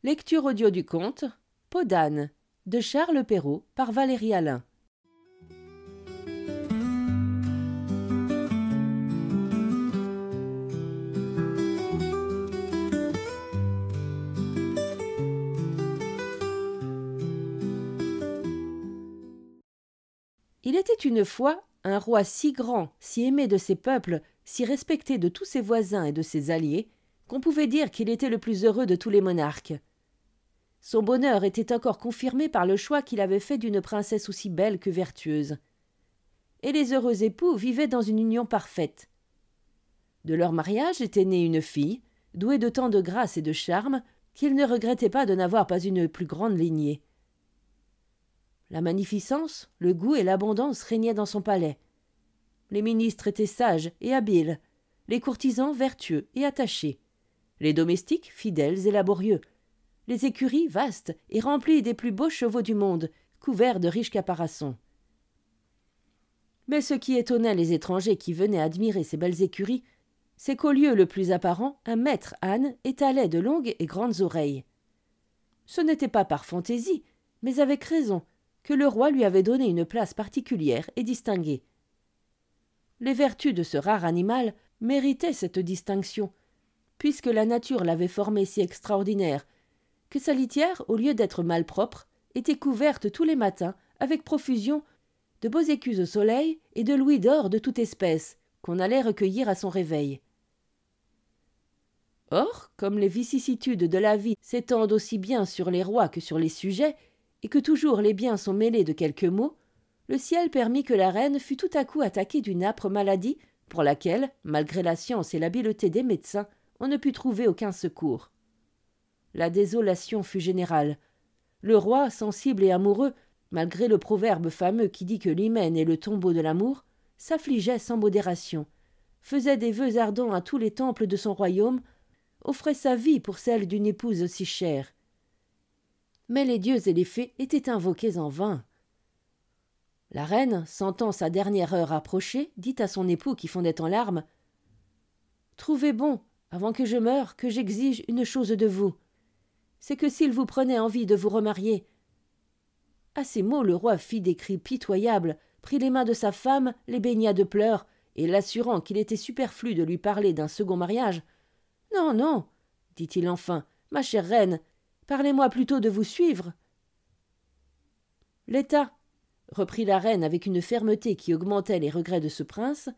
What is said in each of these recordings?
Lecture audio du conte Peau d'âne de Charles Perrault par Valérie Alain. Il était une fois un roi si grand, si aimé de ses peuples, si respecté de tous ses voisins et de ses alliés, qu'on pouvait dire qu'il était le plus heureux de tous les monarques. Son bonheur était encore confirmé par le choix qu'il avait fait d'une princesse aussi belle que vertueuse. Et les heureux époux vivaient dans une union parfaite. De leur mariage était née une fille, douée de tant de grâce et de charme, qu'ils ne regrettaient pas de n'avoir pas une plus grande lignée. La magnificence, le goût et l'abondance régnaient dans son palais. Les ministres étaient sages et habiles, les courtisans vertueux et attachés, les domestiques fidèles et laborieux, les écuries vastes et remplies des plus beaux chevaux du monde, couverts de riches caparaçons. Mais ce qui étonnait les étrangers qui venaient admirer ces belles écuries, c'est qu'au lieu le plus apparent, un maître âne étalait de longues et grandes oreilles. Ce n'était pas par fantaisie, mais avec raison, que le roi lui avait donné une place particulière et distinguée. Les vertus de ce rare animal méritaient cette distinction, puisque la nature l'avait formé si extraordinaire, que sa litière, au lieu d'être malpropre, était couverte tous les matins, avec profusion, de beaux écus au soleil et de louis d'or de toute espèce, qu'on allait recueillir à son réveil. Or, comme les vicissitudes de la vie s'étendent aussi bien sur les rois que sur les sujets, et que toujours les biens sont mêlés de quelques maux, le ciel permit que la reine fût tout à coup attaquée d'une âpre maladie, pour laquelle, malgré la science et l'habileté des médecins, on ne put trouver aucun secours. La désolation fut générale. Le roi, sensible et amoureux, malgré le proverbe fameux qui dit que l'hymen est le tombeau de l'amour, s'affligeait sans modération, faisait des vœux ardents à tous les temples de son royaume, offrait sa vie pour celle d'une épouse si chère. Mais les dieux et les fées étaient invoqués en vain. La reine, sentant sa dernière heure approcher, dit à son époux qui fondait en larmes « Trouvez bon, avant que je meure, que j'exige une chose de vous. C'est que s'il vous prenait envie de vous remarier. » À ces mots, le roi fit des cris pitoyables, prit les mains de sa femme, les baigna de pleurs, et l'assurant qu'il était superflu de lui parler d'un second mariage. « Non, non, dit-il enfin, ma chère reine, parlez-moi plutôt de vous suivre. » L'État, reprit la reine avec une fermeté qui augmentait les regrets de ce prince,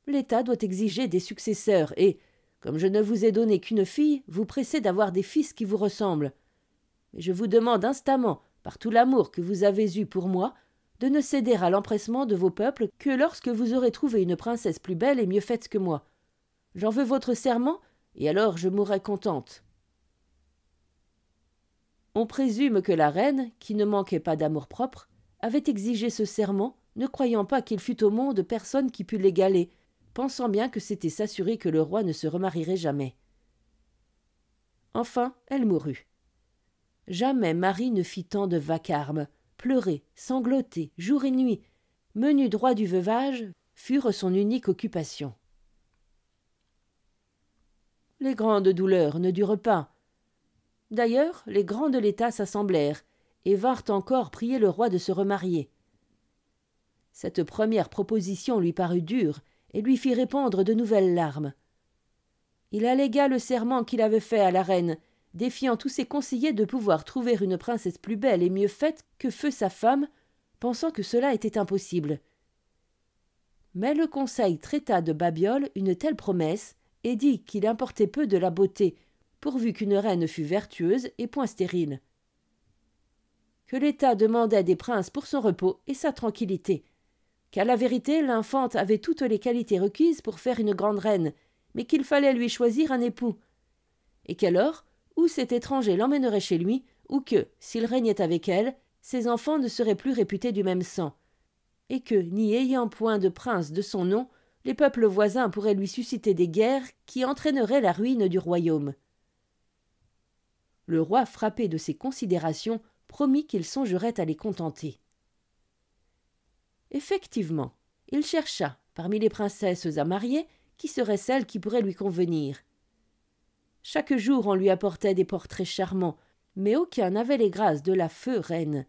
l'État doit exiger des successeurs et, comme je ne vous ai donné qu'une fille, vous pressez d'avoir des fils qui vous ressemblent. Mais je vous demande instamment, par tout l'amour que vous avez eu pour moi, de ne céder à l'empressement de vos peuples que lorsque vous aurez trouvé une princesse plus belle et mieux faite que moi. J'en veux votre serment, et alors je mourrai contente. On présume que la reine, qui ne manquait pas d'amour-propre, avait exigé ce serment, ne croyant pas qu'il fût au monde personne qui pût l'égaler, pensant bien que c'était s'assurer que le roi ne se remarierait jamais. Enfin, elle mourut. Jamais Marie ne fit tant de vacarme. Pleurer, sangloter, jour et nuit, menu droit du veuvage, furent son unique occupation. Les grandes douleurs ne durent pas. D'ailleurs, les grands de l'État s'assemblèrent et vinrent encore prier le roi de se remarier. Cette première proposition lui parut dure et lui fit répandre de nouvelles larmes. Il allégua le serment qu'il avait fait à la reine, défiant tous ses conseillers de pouvoir trouver une princesse plus belle et mieux faite que feu sa femme, pensant que cela était impossible. Mais le conseil traita de babiole une telle promesse et dit qu'il importait peu de la beauté, pourvu qu'une reine fût vertueuse et point stérile. Que l'État demandait des princes pour son repos et sa tranquillité, qu'à la vérité l'infante avait toutes les qualités requises pour faire une grande reine, mais qu'il fallait lui choisir un époux, et qu'alors, ou cet étranger l'emmènerait chez lui, ou que, s'il régnait avec elle, ses enfants ne seraient plus réputés du même sang, et que, n'y ayant point de prince de son nom, les peuples voisins pourraient lui susciter des guerres qui entraîneraient la ruine du royaume. Le roi, frappé de ces considérations, promit qu'il songerait à les contenter. Effectivement, il chercha, parmi les princesses à marier, qui serait celle qui pourrait lui convenir. Chaque jour on lui apportait des portraits charmants, Mais aucun n'avait les grâces de la feu reine.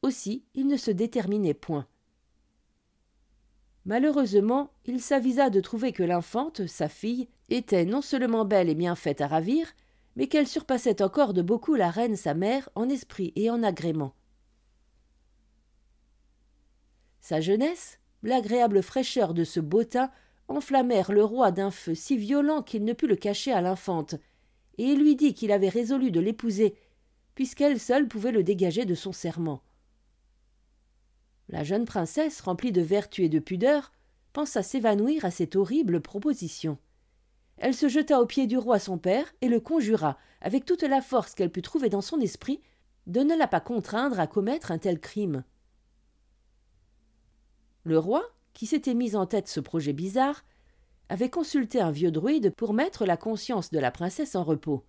Aussi, il ne se déterminait point. Malheureusement, il s'avisa de trouver que l'infante, sa fille, était non seulement belle et bien faite à ravir, mais qu'elle surpassait encore de beaucoup la reine sa mère en esprit et en agrément. Sa jeunesse, l'agréable fraîcheur de ce beau teint enflammèrent le roi d'un feu si violent qu'il ne put le cacher à l'infante, et il lui dit qu'il avait résolu de l'épouser, puisqu'elle seule pouvait le dégager de son serment. La jeune princesse, remplie de vertu et de pudeur, pensa s'évanouir à cette horrible proposition. Elle se jeta aux pieds du roi son père et le conjura, avec toute la force qu'elle put trouver dans son esprit, de ne la pas contraindre à commettre un tel crime. Le roi, qui s'était mis en tête ce projet bizarre, avait consulté un vieux druide pour mettre la conscience de la princesse en repos.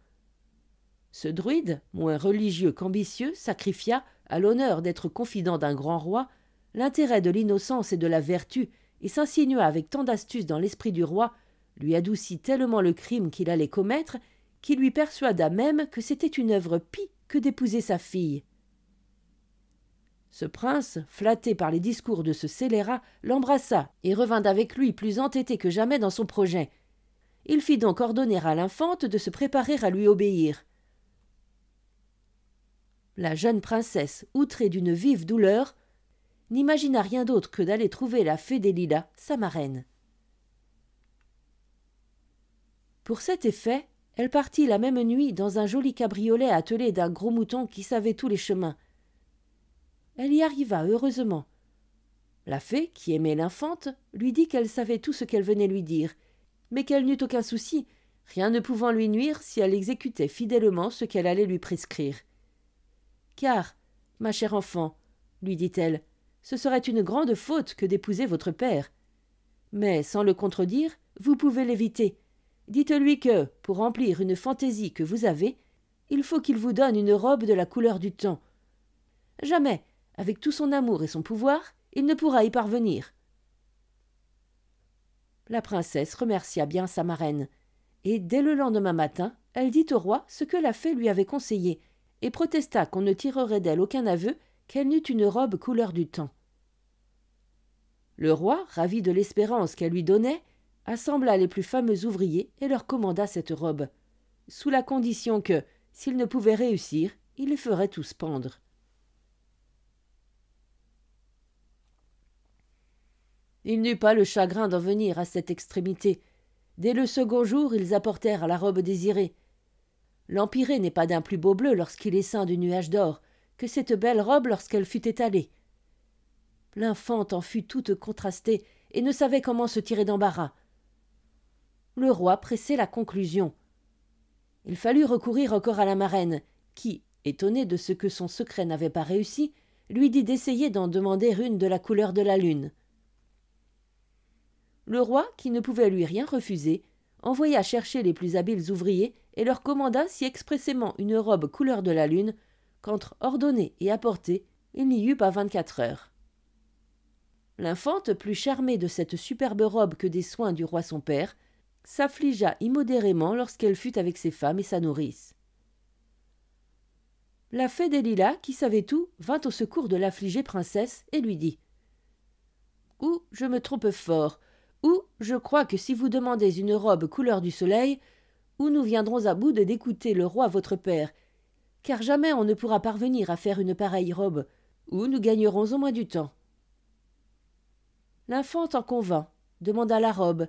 Ce druide, moins religieux qu'ambitieux, sacrifia, à l'honneur d'être confident d'un grand roi, l'intérêt de l'innocence et de la vertu, et s'insinua avec tant d'astuce dans l'esprit du roi, lui adoucit tellement le crime qu'il allait commettre, qu'il lui persuada même que c'était une œuvre pie que d'épouser sa fille. Ce prince, flatté par les discours de ce scélérat, l'embrassa et revint avec lui plus entêté que jamais dans son projet. Il fit donc ordonner à l'infante de se préparer à lui obéir. La jeune princesse, outrée d'une vive douleur, n'imagina rien d'autre que d'aller trouver la fée des lilas, sa marraine. Pour cet effet, elle partit la même nuit dans un joli cabriolet attelé d'un gros mouton qui savait tous les chemins. Elle y arriva heureusement. La fée, qui aimait l'infante, lui dit qu'elle savait tout ce qu'elle venait lui dire, mais qu'elle n'eut aucun souci, rien ne pouvant lui nuire si elle exécutait fidèlement ce qu'elle allait lui prescrire. « Car, ma chère enfant, lui dit-elle, ce serait une grande faute que d'épouser votre père. Mais, sans le contredire, vous pouvez l'éviter. Dites-lui que, pour remplir une fantaisie que vous avez, il faut qu'il vous donne une robe de la couleur du temps. Jamais, avec tout son amour et son pouvoir, il ne pourra y parvenir. » La princesse remercia bien sa marraine, et dès le lendemain matin, elle dit au roi ce que la fée lui avait conseillé, et protesta qu'on ne tirerait d'elle aucun aveu qu'elle n'eût une robe couleur du temps. Le roi, ravi de l'espérance qu'elle lui donnait, assembla les plus fameux ouvriers et leur commanda cette robe, sous la condition que, s'ils ne pouvaient réussir, il les ferait tous pendre. Il n'eut pas le chagrin d'en venir à cette extrémité. Dès le second jour, ils apportèrent la robe désirée. L'empyrée n'est pas d'un plus beau bleu lorsqu'il est ceint de nuages d'or que cette belle robe lorsqu'elle fut étalée. L'infante en fut toute contrastée et ne savait comment se tirer d'embarras. Le roi pressait la conclusion. Il fallut recourir encore à la marraine, qui, étonnée de ce que son secret n'avait pas réussi, lui dit d'essayer d'en demander une de la couleur de la lune. Le roi, qui ne pouvait lui rien refuser, envoya chercher les plus habiles ouvriers et leur commanda si expressément une robe couleur de la lune, qu'entre ordonner et apporter, il n'y eut pas 24 heures. L'infante, plus charmée de cette superbe robe que des soins du roi son père, s'affligea immodérément lorsqu'elle fut avec ses femmes et sa nourrice. La fée des lilas, qui savait tout, vint au secours de l'affligée princesse et lui dit « Ou je me trompe fort, ou je crois que si vous demandez une robe couleur du soleil, ou nous viendrons à bout de d'écouter le roi votre père, car jamais on ne pourra parvenir à faire une pareille robe, ou nous gagnerons au moins du temps. » L'infante en convint, demanda la robe,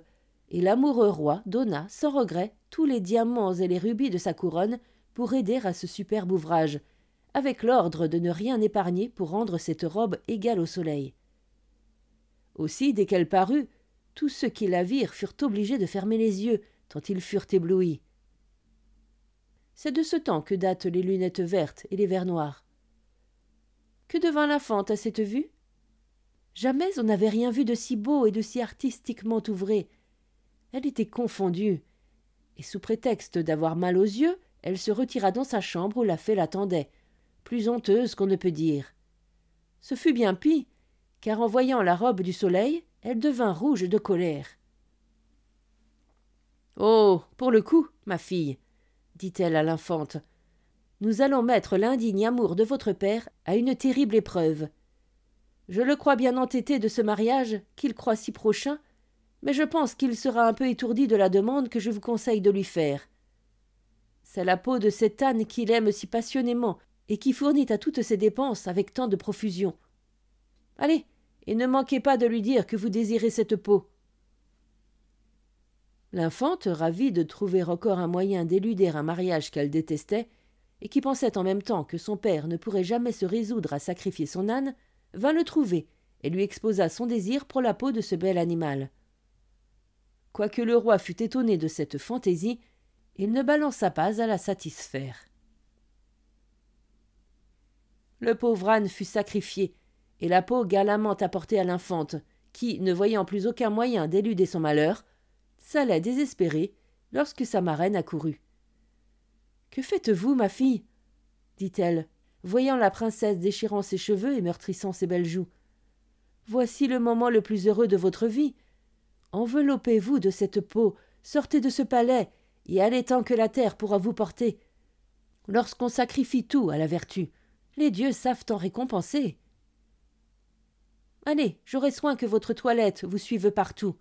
et l'amoureux roi donna, sans regret, tous les diamants et les rubis de sa couronne pour aider à ce superbe ouvrage, avec l'ordre de ne rien épargner pour rendre cette robe égale au soleil. Aussi, dès qu'elle parut, tous ceux qui la virent furent obligés de fermer les yeux, tant ils furent éblouis. C'est de ce temps que datent les lunettes vertes et les verres noirs. Que devint l'infante à cette vue? Jamais on n'avait rien vu de si beau et de si artistiquement ouvré. Elle était confondue, et sous prétexte d'avoir mal aux yeux, elle se retira dans sa chambre où la fée l'attendait, plus honteuse qu'on ne peut dire. Ce fut bien pis, car en voyant la robe du soleil, elle devint rouge de colère. « Oh, pour le coup, ma fille, dit-elle à l'infante, nous allons mettre l'indigne amour de votre père à une terrible épreuve. Je le crois bien entêté de ce mariage, qu'il croit si prochain, mais je pense qu'il sera un peu étourdi de la demande que je vous conseille de lui faire. C'est la peau de cet âne qu'il aime si passionnément et qui fournit à toutes ses dépenses avec tant de profusion. Allez, et ne manquez pas de lui dire que vous désirez cette peau. » L'infante, ravie de trouver encore un moyen d'éluder un mariage qu'elle détestait, et qui pensait en même temps que son père ne pourrait jamais se résoudre à sacrifier son âne, vint le trouver et lui exposa son désir pour la peau de ce bel animal. Quoique le roi fût étonné de cette fantaisie, il ne balança pas à la satisfaire. Le pauvre âne fut sacrifié, et la peau galamment apportée à l'infante, qui, ne voyant plus aucun moyen d'éluder son malheur, s'allait désespérée lorsque sa marraine accourut. « Que faites-vous, ma fille » dit-elle, voyant la princesse déchirant ses cheveux et meurtrissant ses belles joues. « Voici le moment le plus heureux de votre vie. Enveloppez-vous de cette peau, sortez de ce palais, et allez tant que la terre pourra vous porter. Lorsqu'on sacrifie tout à la vertu, les dieux savent en récompenser. Allez, j'aurai soin que votre toilette vous suive partout.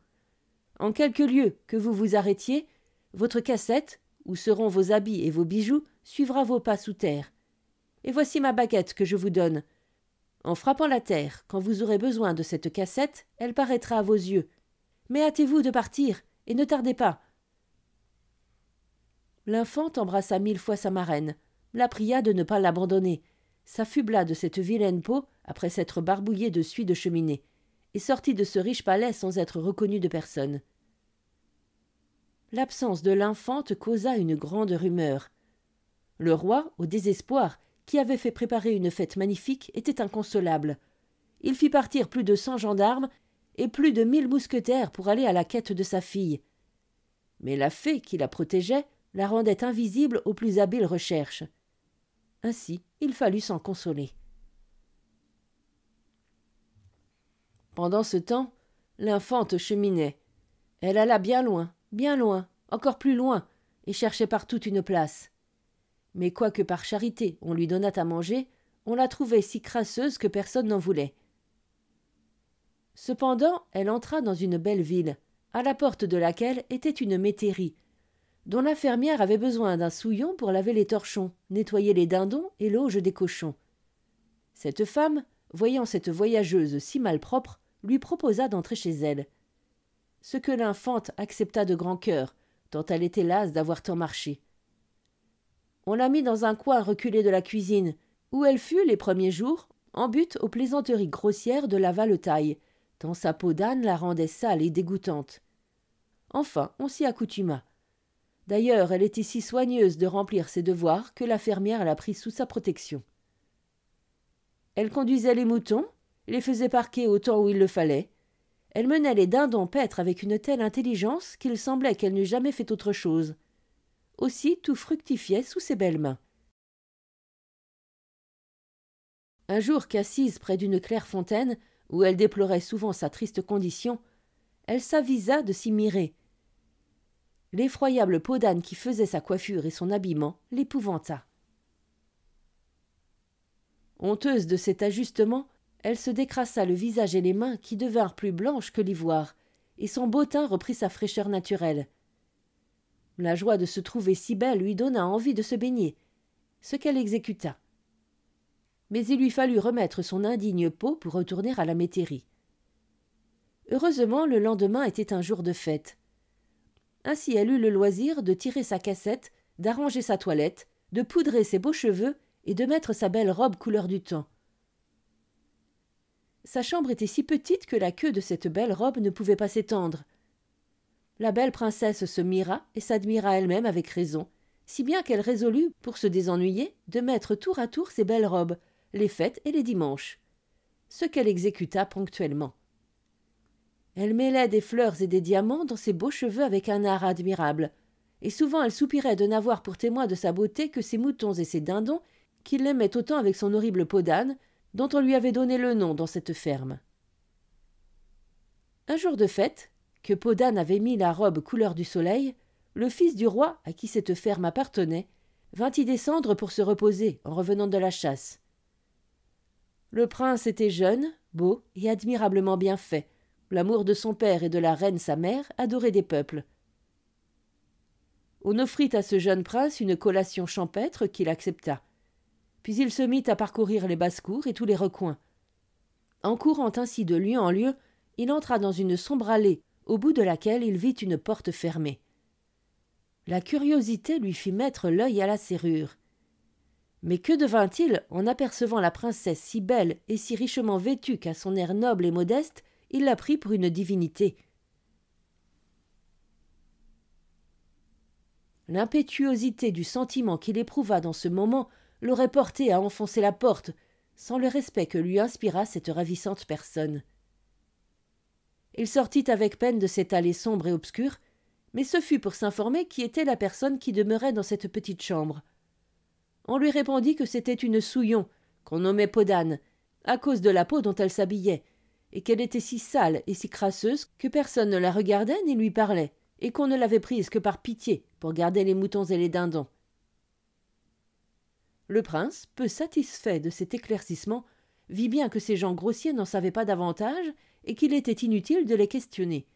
En quelque lieu que vous vous arrêtiez, votre cassette, où seront vos habits et vos bijoux, suivra vos pas sous terre. Et voici ma baguette que je vous donne. En frappant la terre, quand vous aurez besoin de cette cassette, elle paraîtra à vos yeux. Mais hâtez-vous de partir, et ne tardez pas. » L'infante embrassa 1000 fois sa marraine, la pria de ne pas l'abandonner, s'affubla de cette vilaine peau après s'être barbouillée de suie de cheminée, et sortit de ce riche palais sans être reconnue de personne. L'absence de l'infante causa une grande rumeur. Le roi, au désespoir, qui avait fait préparer une fête magnifique, était inconsolable. Il fit partir plus de 100 gendarmes et plus de 1000 mousquetaires pour aller à la quête de sa fille. Mais la fée qui la protégeait la rendait invisible aux plus habiles recherches. Ainsi, il fallut s'en consoler. Pendant ce temps, l'infante cheminait. Elle alla bien loin, encore plus loin, et cherchait partout une place. Mais quoique par charité on lui donnât à manger, on la trouvait si crasseuse que personne n'en voulait. Cependant, elle entra dans une belle ville, à la porte de laquelle était une métairie, dont la fermière avait besoin d'un souillon pour laver les torchons, nettoyer les dindons et l'auge des cochons. Cette femme, voyant cette voyageuse si malpropre, lui proposa d'entrer chez elle. Ce que l'infante accepta de grand cœur, tant elle était lasse d'avoir tant marché. On la mit dans un coin reculé de la cuisine, où elle fut, les premiers jours, en butte aux plaisanteries grossières de la valetaille, tant sa peau d'âne la rendait sale et dégoûtante. Enfin, on s'y accoutuma. D'ailleurs, elle était si soigneuse de remplir ses devoirs que la fermière la prit sous sa protection. Elle conduisait les moutons, les faisait parquer au temps où il le fallait. Elle menait les dindons paître avec une telle intelligence qu'il semblait qu'elle n'eût jamais fait autre chose. Aussi tout fructifiait sous ses belles mains. Un jour qu'assise près d'une claire fontaine, où elle déplorait souvent sa triste condition, elle s'avisa de s'y mirer. L'effroyable peau d'âne qui faisait sa coiffure et son habillement l'épouvanta. Honteuse de cet ajustement, elle se décrassa le visage et les mains qui devinrent plus blanches que l'ivoire, et son beau teint reprit sa fraîcheur naturelle. La joie de se trouver si belle lui donna envie de se baigner, ce qu'elle exécuta. Mais il lui fallut remettre son indigne peau pour retourner à la métairie. Heureusement, le lendemain était un jour de fête. Ainsi elle eut le loisir de tirer sa cassette, d'arranger sa toilette, de poudrer ses beaux cheveux et de mettre sa belle robe couleur du temps. Sa chambre était si petite que la queue de cette belle robe ne pouvait pas s'étendre. La belle princesse se mira et s'admira elle-même avec raison, si bien qu'elle résolut, pour se désennuyer, de mettre tour à tour ses belles robes, les fêtes et les dimanches, ce qu'elle exécuta ponctuellement. Elle mêlait des fleurs et des diamants dans ses beaux cheveux avec un art admirable, et souvent elle soupirait de n'avoir pour témoin de sa beauté que ses moutons et ses dindons, qui l'aimaient autant avec son horrible peau d'âne, dont on lui avait donné le nom dans cette ferme. Un jour de fête, que peau d'âne avait mis la robe couleur du soleil, le fils du roi, à qui cette ferme appartenait, vint y descendre pour se reposer en revenant de la chasse. Le prince était jeune, beau et admirablement bien fait, l'amour de son père et de la reine sa mère, adoré des peuples. On offrit à ce jeune prince une collation champêtre qu'il accepta. Puis il se mit à parcourir les basses-cours et tous les recoins. En courant ainsi de lieu en lieu, il entra dans une sombre allée, au bout de laquelle il vit une porte fermée. La curiosité lui fit mettre l'œil à la serrure. Mais que devint-il en apercevant la princesse si belle et si richement vêtue qu'à son air noble et modeste, il la prit pour une divinité. L'impétuosité du sentiment qu'il éprouva dans ce moment l'aurait porté à enfoncer la porte, sans le respect que lui inspira cette ravissante personne. Il sortit avec peine de cette allée sombre et obscure, mais ce fut pour s'informer qui était la personne qui demeurait dans cette petite chambre. On lui répondit que c'était une souillon, qu'on nommait Podane, à cause de la peau dont elle s'habillait, et qu'elle était si sale et si crasseuse que personne ne la regardait ni lui parlait, et qu'on ne l'avait prise que par pitié pour garder les moutons et les dindons. Le prince, peu satisfait de cet éclaircissement, vit bien que ces gens grossiers n'en savaient pas davantage et qu'il était inutile de les questionner.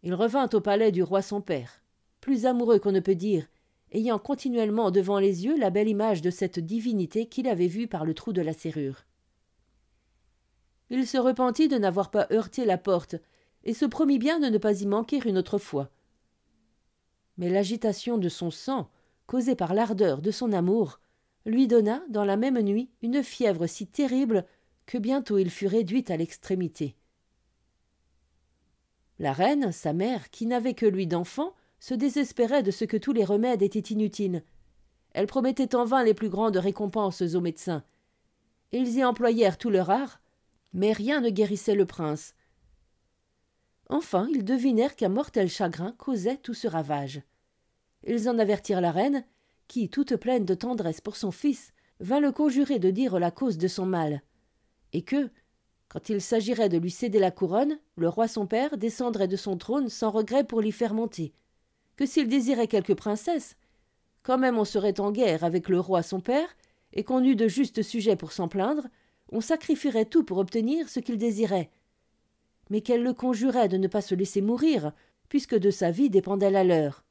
Il revint au palais du roi son père, plus amoureux qu'on ne peut dire, ayant continuellement devant les yeux la belle image de cette divinité qu'il avait vue par le trou de la serrure. Il se repentit de n'avoir pas heurté la porte et se promit bien de ne pas y manquer une autre fois. Mais l'agitation de son sang, causée par l'ardeur de son amour, lui donna, dans la même nuit, une fièvre si terrible que bientôt il fut réduit à l'extrémité. La reine, sa mère, qui n'avait que lui d'enfant, se désespérait de ce que tous les remèdes étaient inutiles. Elle promettait en vain les plus grandes récompenses aux médecins. Ils y employèrent tout leur art, mais rien ne guérissait le prince. Enfin, ils devinèrent qu'un mortel chagrin causait tout ce ravage. Ils en avertirent la reine, qui, toute pleine de tendresse pour son fils, vint le conjurer de dire la cause de son mal, et que, quand il s'agirait de lui céder la couronne, le roi son père descendrait de son trône sans regret pour l'y faire monter, que s'il désirait quelque princesse, quand même on serait en guerre avec le roi son père, et qu'on eût de justes sujets pour s'en plaindre, on sacrifierait tout pour obtenir ce qu'il désirait, mais qu'elle le conjurait de ne pas se laisser mourir, puisque de sa vie dépendait la leur.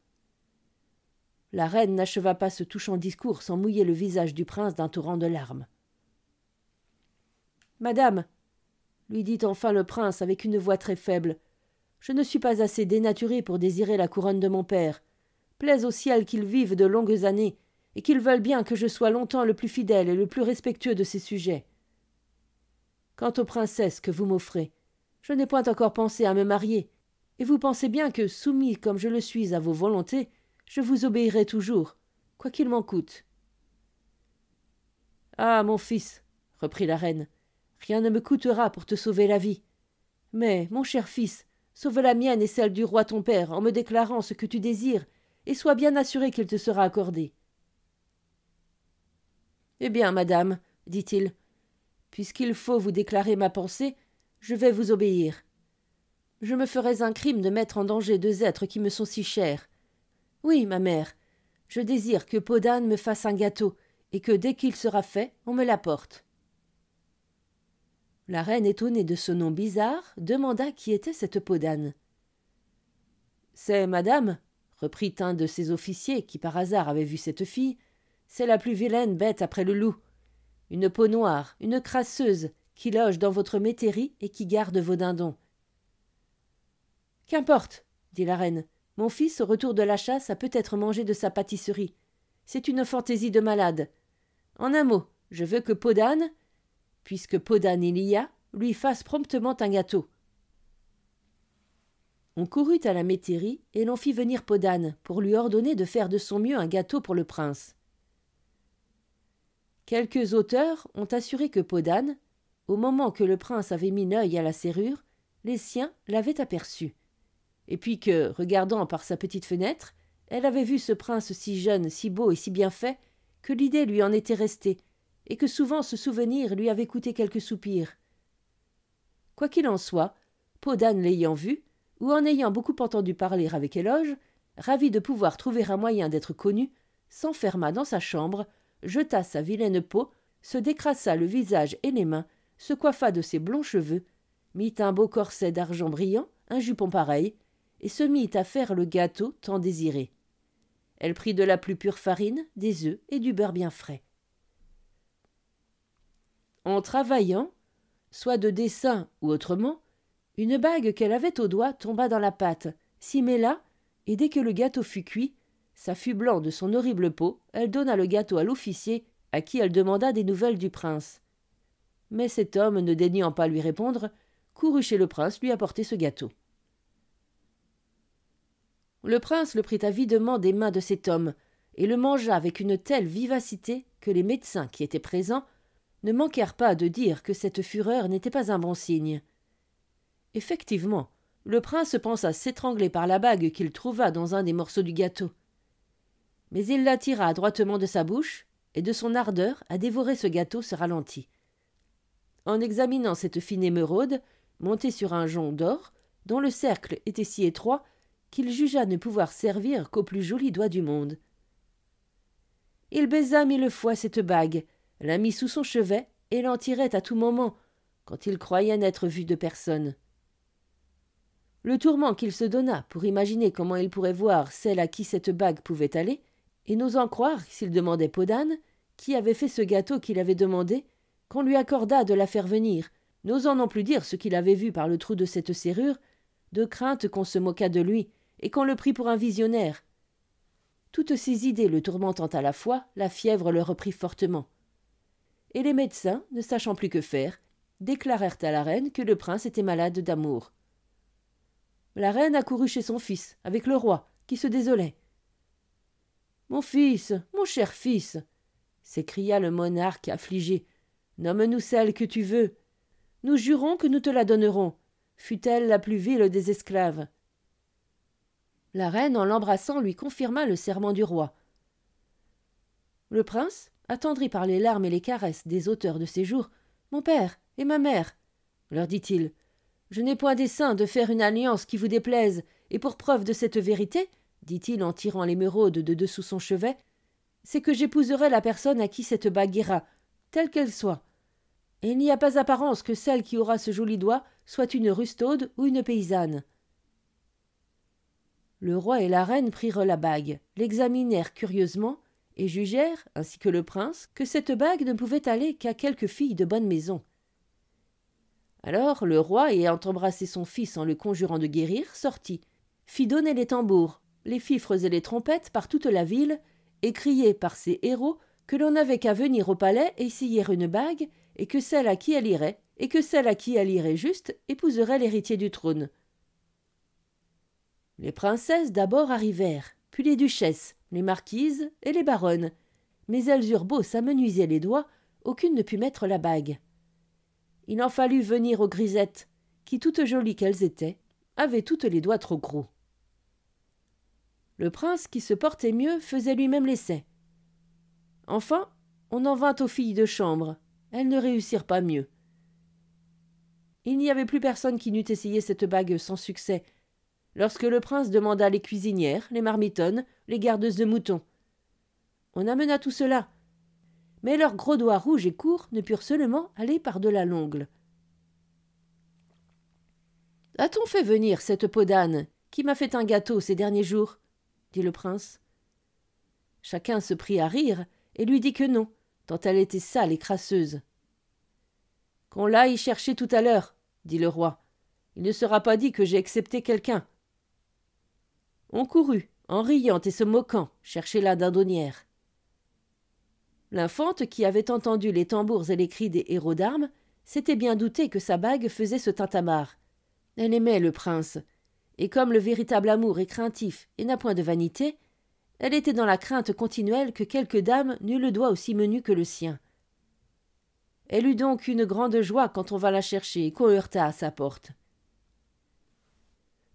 La reine n'acheva pas ce touchant discours sans mouiller le visage du prince d'un torrent de larmes. « Madame, lui dit enfin le prince avec une voix très faible, je ne suis pas assez dénaturé pour désirer la couronne de mon père. Plaise au ciel qu'il vive de longues années, et qu'il veuille bien que je sois longtemps le plus fidèle et le plus respectueux de ses sujets. Quant aux princesses que vous m'offrez, je n'ai point encore pensé à me marier, et vous pensez bien que, soumis comme je le suis à vos volontés, je vous obéirai toujours, quoi qu'il m'en coûte. »« Ah, mon fils, reprit la reine, rien ne me coûtera pour te sauver la vie. Mais, mon cher fils, sauve la mienne et celle du roi ton père en me déclarant ce que tu désires, et sois bien assuré qu'il te sera accordé. »« Eh bien, madame, dit-il, puisqu'il faut vous déclarer ma pensée, je vais vous obéir. Je me ferais un crime de mettre en danger deux êtres qui me sont si chers. Oui, ma mère, je désire que Podane me fasse un gâteau, et que dès qu'il sera fait, on me l'apporte. » La reine, étonnée de ce nom bizarre, demanda qui était cette Podane. « C'est madame, reprit un de ses officiers qui par hasard avait vu cette fille, c'est la plus vilaine bête après le loup. Une peau noire, une crasseuse, qui loge dans votre métairie et qui garde vos dindons. »« Qu'importe, dit la reine, mon fils, au retour de la chasse, a peut-être mangé de sa pâtisserie. C'est une fantaisie de malade. En un mot, je veux que Podane, puisque Podane il y a, lui fasse promptement un gâteau. » On courut à la métairie et l'on fit venir Podane pour lui ordonner de faire de son mieux un gâteau pour le prince. Quelques auteurs ont assuré que Podane, au moment que le prince avait mis l'œil à la serrure, les siens l'avaient aperçue, et puis que, regardant par sa petite fenêtre, elle avait vu ce prince si jeune, si beau et si bien fait, que l'idée lui en était restée, et que souvent ce souvenir lui avait coûté quelques soupirs. Quoi qu'il en soit, Podane l'ayant vu, ou en ayant beaucoup entendu parler avec éloge, ravi de pouvoir trouver un moyen d'être connu, s'enferma dans sa chambre, jeta sa vilaine peau, se décrassa le visage et les mains, se coiffa de ses blonds cheveux, mit un beau corset d'argent brillant, un jupon pareil, et se mit à faire le gâteau tant désiré. Elle prit de la plus pure farine, des œufs et du beurre bien frais. En travaillant, soit de dessin ou autrement, une bague qu'elle avait au doigt tomba dans la pâte, s'y mêla, et dès que le gâteau fut cuit, s'affublant de son horrible peau, elle donna le gâteau à l'officier, à qui elle demanda des nouvelles du prince. Mais cet homme, ne daignant pas lui répondre, courut chez le prince lui apporter ce gâteau. Le prince le prit avidement des mains de cet homme, et le mangea avec une telle vivacité que les médecins qui étaient présents ne manquèrent pas de dire que cette fureur n'était pas un bon signe. Effectivement, le prince pensa s'étrangler par la bague qu'il trouva dans un des morceaux du gâteau. Mais il la tira adroitement de sa bouche, et de son ardeur à dévorer ce gâteau se ralentit. En examinant cette fine émeraude, montée sur un jonc d'or, dont le cercle était si étroit qu'il jugea ne pouvoir servir qu'au plus joli doigt du monde. Il baisa 1000 fois cette bague, la mit sous son chevet et l'en tirait à tout moment, quand il croyait n'être vu de personne. Le tourment qu'il se donna pour imaginer comment il pourrait voir celle à qui cette bague pouvait aller, et n'osant croire, s'il demandait peau d'âne, qui avait fait ce gâteau qu'il avait demandé, qu'on lui accordât de la faire venir, n'osant non plus dire ce qu'il avait vu par le trou de cette serrure, de crainte qu'on se moquât de lui, et qu'on le prit pour un visionnaire. Toutes ces idées le tourmentant à la fois, la fièvre le reprit fortement. Et les médecins, ne sachant plus que faire, déclarèrent à la reine que le prince était malade d'amour. La reine accourut chez son fils, avec le roi, qui se désolait. « Mon fils, mon cher fils !» s'écria le monarque affligé. « Nomme-nous celle que tu veux. Nous jurons que nous te la donnerons, fût-elle la plus vile des esclaves. » La reine, en l'embrassant, lui confirma le serment du roi. Le prince, attendri par les larmes et les caresses des auteurs de ces jours, « Mon père et ma mère, leur dit-il, je n'ai point dessein de faire une alliance qui vous déplaise, et pour preuve de cette vérité, dit-il en tirant l'émeraude de dessous son chevet, c'est que j'épouserai la personne à qui cette bague ira, telle qu'elle soit. Et il n'y a pas apparence que celle qui aura ce joli doigt soit une rustaude ou une paysanne. » Le roi et la reine prirent la bague, l'examinèrent curieusement, et jugèrent, ainsi que le prince, que cette bague ne pouvait aller qu'à quelque fille de bonne maison. Alors le roi, ayant embrassé son fils en le conjurant de guérir, sortit, fit donner les tambours, les fifres et les trompettes par toute la ville, et crier par ses héros que l'on n'avait qu'à venir au palais et scier une bague, et que celle à qui elle irait, et que celle à qui elle irait juste, épouserait l'héritier du trône. Les princesses d'abord arrivèrent, puis les duchesses, les marquises et les baronnes, mais elles eurent beau s'amenuiser les doigts, aucune ne put mettre la bague. Il en fallut venir aux grisettes, qui, toutes jolies qu'elles étaient, avaient toutes les doigts trop gros. Le prince, qui se portait mieux, faisait lui-même l'essai. Enfin, on en vint aux filles de chambre. Elles ne réussirent pas mieux. Il n'y avait plus personne qui n'eût essayé cette bague sans succès, lorsque le prince demanda les cuisinières, les marmitonnes, les gardeuses de moutons. On amena tout cela, mais leurs gros doigts rouges et courts ne purent seulement aller par-delà l'ongle. « A-t-on fait venir cette peau d'âne qui m'a fait un gâteau ces derniers jours ?» dit le prince. Chacun se prit à rire et lui dit que non, tant elle était sale et crasseuse. « Qu'on l'aille chercher tout à l'heure, » dit le roi. « Il ne sera pas dit que j'ai excepté quelqu'un. » On courut, en riant et se moquant, chercher la dindonnière. L'infante, qui avait entendu les tambours et les cris des héros d'armes, s'était bien doutée que sa bague faisait ce tintamarre. Elle aimait le prince, et comme le véritable amour est craintif et n'a point de vanité, elle était dans la crainte continuelle que quelque dame n'eût le doigt aussi menu que le sien. Elle eut donc une grande joie quand on vint la chercher et qu'on heurta à sa porte.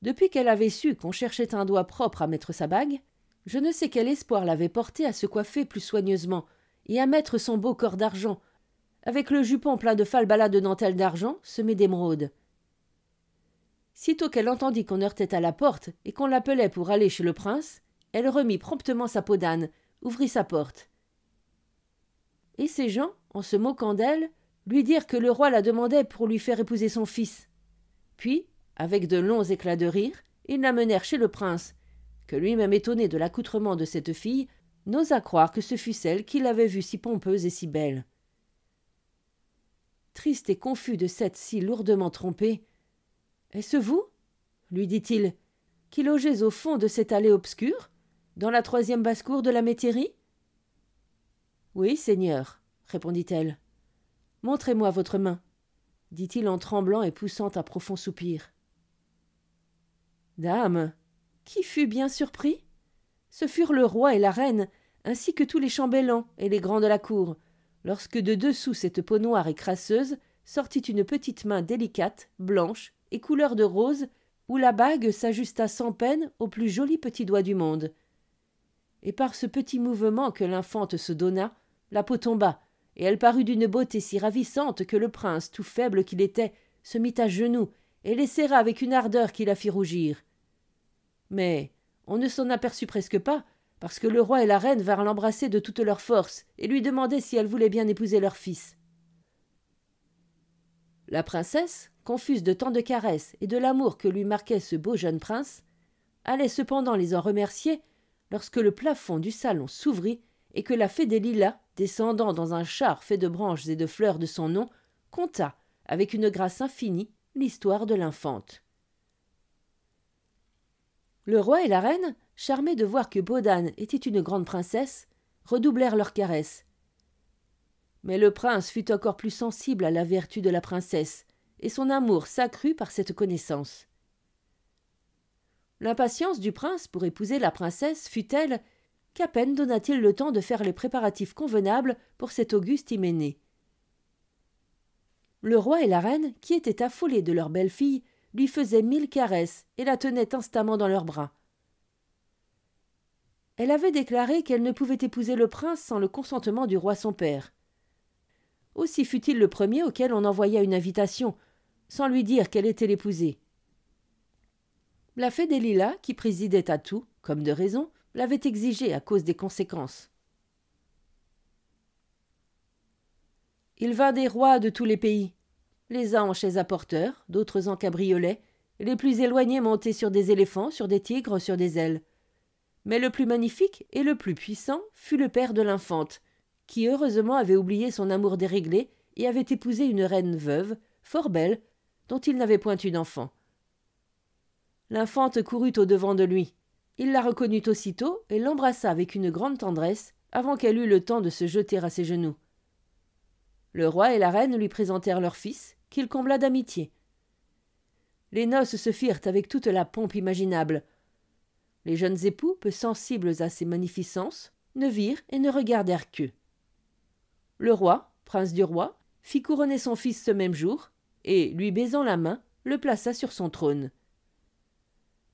Depuis qu'elle avait su qu'on cherchait un doigt propre à mettre sa bague, je ne sais quel espoir l'avait portée à se coiffer plus soigneusement et à mettre son beau corps d'argent, avec le jupon plein de falbalas de dentelle d'argent semé d'émeraudes. Sitôt qu'elle entendit qu'on heurtait à la porte et qu'on l'appelait pour aller chez le prince, elle remit promptement sa peau d'âne, ouvrit sa porte. Et ces gens, en se moquant d'elle, lui dirent que le roi la demandait pour lui faire épouser son fils. Puis, avec de longs éclats de rire, ils l'amenèrent chez le prince, que lui-même étonné de l'accoutrement de cette fille, n'osa croire que ce fût celle qu'il avait vue si pompeuse et si belle. Triste et confus de s'être si lourdement trompé, « Est-ce vous, lui dit-il, qui logez au fond de cette allée obscure, dans la 3e basse-cour de la métairie ?»« Oui, seigneur, répondit-elle. Montrez-moi votre main, dit-il en tremblant et poussant un profond soupir. Dame, qui fut bien surpris? Ce furent le roi et la reine, ainsi que tous les chambellans et les grands de la cour, lorsque de dessous cette peau noire et crasseuse sortit une petite main délicate, blanche et couleur de rose, où la bague s'ajusta sans peine au plus joli petit doigt du monde. Et par ce petit mouvement que l'infante se donna, la peau tomba, et elle parut d'une beauté si ravissante que le prince, tout faible qu'il était, se mit à genoux et les serra avec une ardeur qui la fit rougir. Mais on ne s'en aperçut presque pas, parce que le roi et la reine vinrent l'embrasser de toute leur force et lui demander si elle voulait bien épouser leur fils. La princesse, confuse de tant de caresses et de l'amour que lui marquait ce beau jeune prince, allait cependant les en remercier lorsque le plafond du salon s'ouvrit et que la fée des lilas, descendant dans un char fait de branches et de fleurs de son nom, conta, avec une grâce infinie, l'histoire de l'infante. Le roi et la reine, charmés de voir que Bodane était une grande princesse, redoublèrent leurs caresses. Mais le prince fut encore plus sensible à la vertu de la princesse, et son amour s'accrut par cette connaissance. L'impatience du prince pour épouser la princesse fut telle qu'à peine donna-t-il le temps de faire les préparatifs convenables pour cette auguste hyménée. Le roi et la reine, qui étaient affolés de leur belle-fille, lui faisaient 1000 caresses et la tenaient instamment dans leurs bras. Elle avait déclaré qu'elle ne pouvait épouser le prince sans le consentement du roi son père. Aussi fut-il le premier auquel on envoya une invitation, sans lui dire qu'elle était l'épouser. La fée des lilas, qui présidait à tout, comme de raison, l'avait exigé à cause des conséquences. Il vint des rois de tous les pays, les uns en chaises à porteurs, d'autres en cabriolets, les plus éloignés montés sur des éléphants, sur des tigres, sur des ailes. Mais le plus magnifique et le plus puissant fut le père de l'infante, qui heureusement avait oublié son amour déréglé et avait épousé une reine veuve, fort belle, dont il n'avait point eu d'enfant. L'infante courut au-devant de lui. Il la reconnut aussitôt et l'embrassa avec une grande tendresse avant qu'elle eût le temps de se jeter à ses genoux. Le roi et la reine lui présentèrent leur fils, qu'il combla d'amitié. Les noces se firent avec toute la pompe imaginable. Les jeunes époux, peu sensibles à ces magnificences, ne virent et ne regardèrent qu'eux. Le roi, prince du roi, fit couronner son fils ce même jour, et, lui baisant la main, le plaça sur son trône.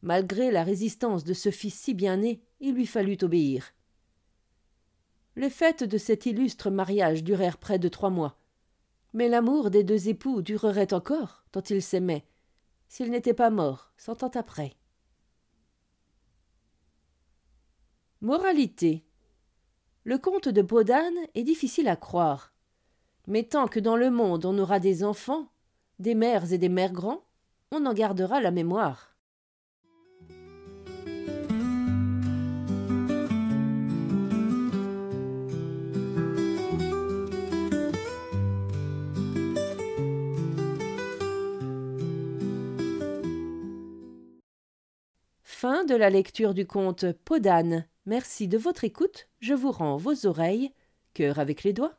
Malgré la résistance de ce fils si bien né, il lui fallut obéir. Les fêtes de cet illustre mariage durèrent près de 3 mois. Mais l'amour des 2 époux durerait encore, tant ils s'aimaient, s'ils n'étaient pas morts 100 ans après. Moralité. Le conte de Bodane est difficile à croire. Mais tant que dans le monde on aura des enfants, des mères et des mères grands, on en gardera la mémoire. Fin de la lecture du conte Podane. Merci de votre écoute. Je vous rends vos oreilles. Cœur avec les doigts.